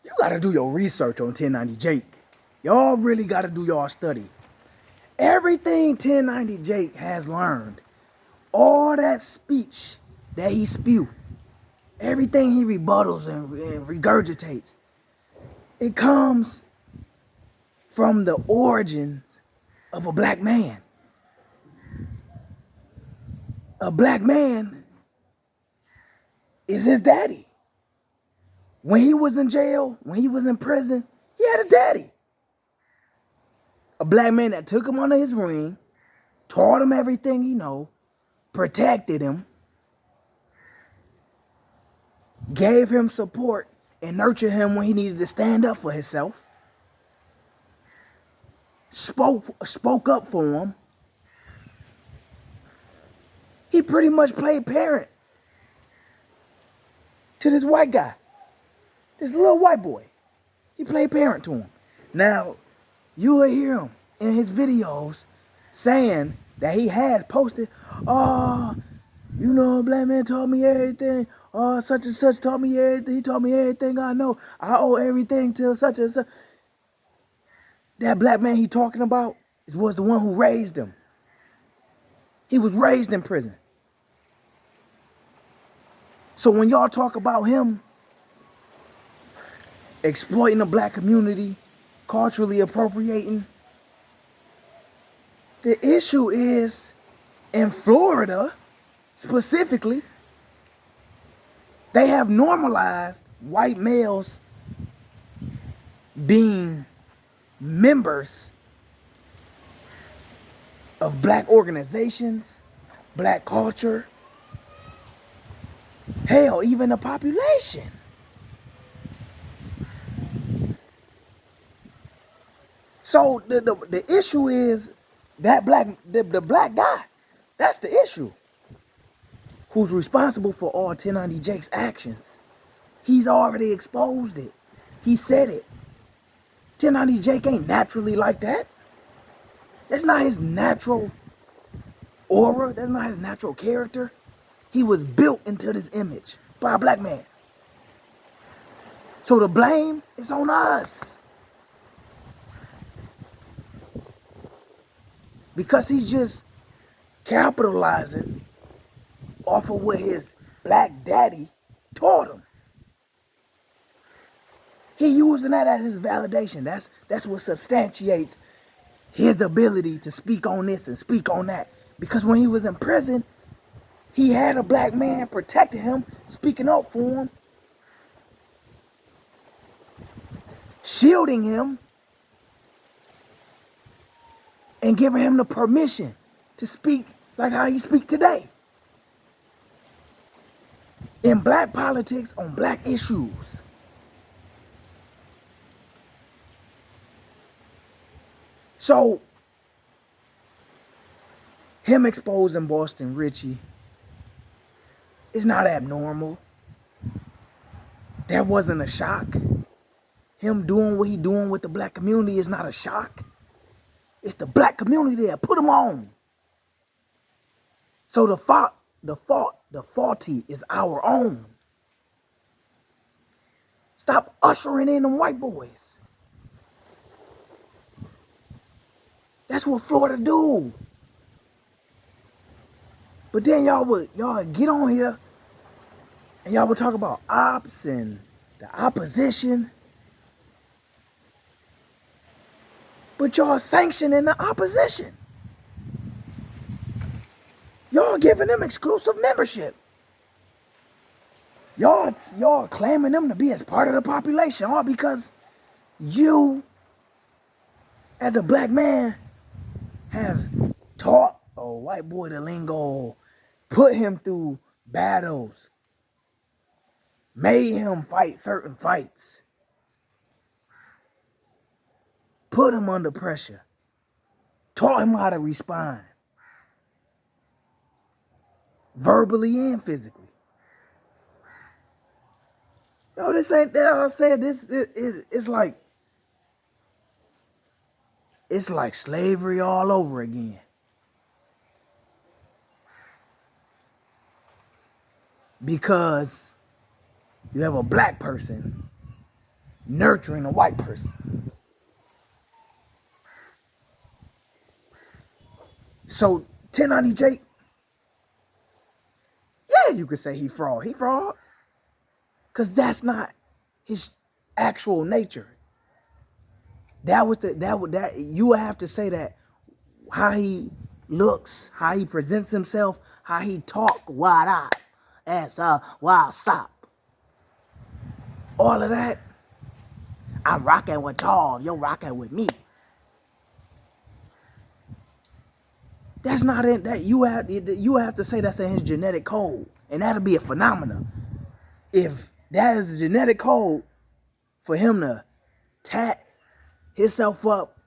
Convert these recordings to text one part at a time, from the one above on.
You got to do your research on 1090 Jake. Y'all really got to do y'all study. Everything 1090 Jake has learned, all that speech that he spew, everything he rebuttals and regurgitates, it comes from the origins of a black man. A black man is his daddy. When he was in jail, when he was in prison, he had a daddy. A black man that took him under his wing, taught him everything he know, protected him, gave him support, and nurtured him when he needed to stand up for himself, spoke up for him. He pretty much played parent to this white guy, this little white boy. He played parent to him. Now, you will hear him in his videos saying that he has posted, oh, you know, a black man taught me everything. Oh, such and such taught me everything. He taught me everything I know. I owe everything to such and such. That black man he talking about was the one who raised him. He was raised in prison. So when y'all talk about him exploiting the black community, culturally appropriating, the issue is in Florida specifically, they have normalized white males being members of black organizations, black culture, hell, even the population. So the issue is that the black guy, that's the issue, who's responsible for all 1090 Jake's actions. He's already exposed it. He said it. 1090 Jake ain't naturally like that. That's not his natural aura. That's not his natural character. He was built into this image by a black man. So the blame is on us. Because he's just capitalizing off of what his black daddy taught him. He using that as his validation. That's what substantiates his ability to speak on this and speak on that. Because when he was in prison, he had a black man protecting him, speaking up for him, shielding him, and giving him the permission to speak like how he speaks today. In black politics, on black issues. So, him exposing Boston Richey is not abnormal. That wasn't a shock. Him doing what he doing with the black community is not a shock. It's the black community that put him on. So the faulty is our own. Stop ushering in them white boys. That's what Florida do. But then y'all get on here and y'all would talk about ops and the opposition. But y'all sanctioning the opposition. Y'all giving them exclusive membership. Y'all claiming them to be as part of the population, all because you, as a black man, have taught a white boy the lingo, put him through battles, made him fight certain fights, put him under pressure, taught him how to respond, verbally and physically. Yo, this ain't that I said. It's like slavery all over again. Because you have a black person nurturing a white person. So 1090 Jake, yeah, you could say he fraud. He fraud. Because that's not his actual nature. You would have to say that how he looks, how he presents himself, how he talk, wide eye, ass wild sop. All of that, I'm rocking with y'all, you're rocking with me. That's not in that you have to say that's in his genetic code. And that'll be a phenomenon. If that is a genetic code for him to tat himself up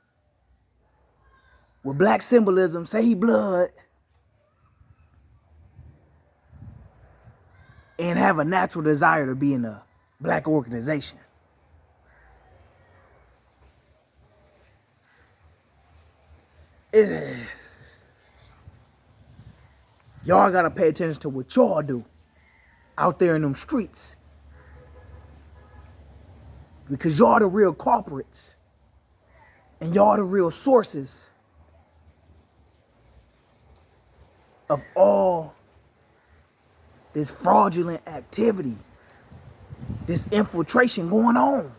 with black symbolism, say he blood, and have a natural desire to be in a black organization. Y'all gotta pay attention to what y'all do out there in them streets. Because y'all the real culprits. And y'all the real sources of all this fraudulent activity, this infiltration going on.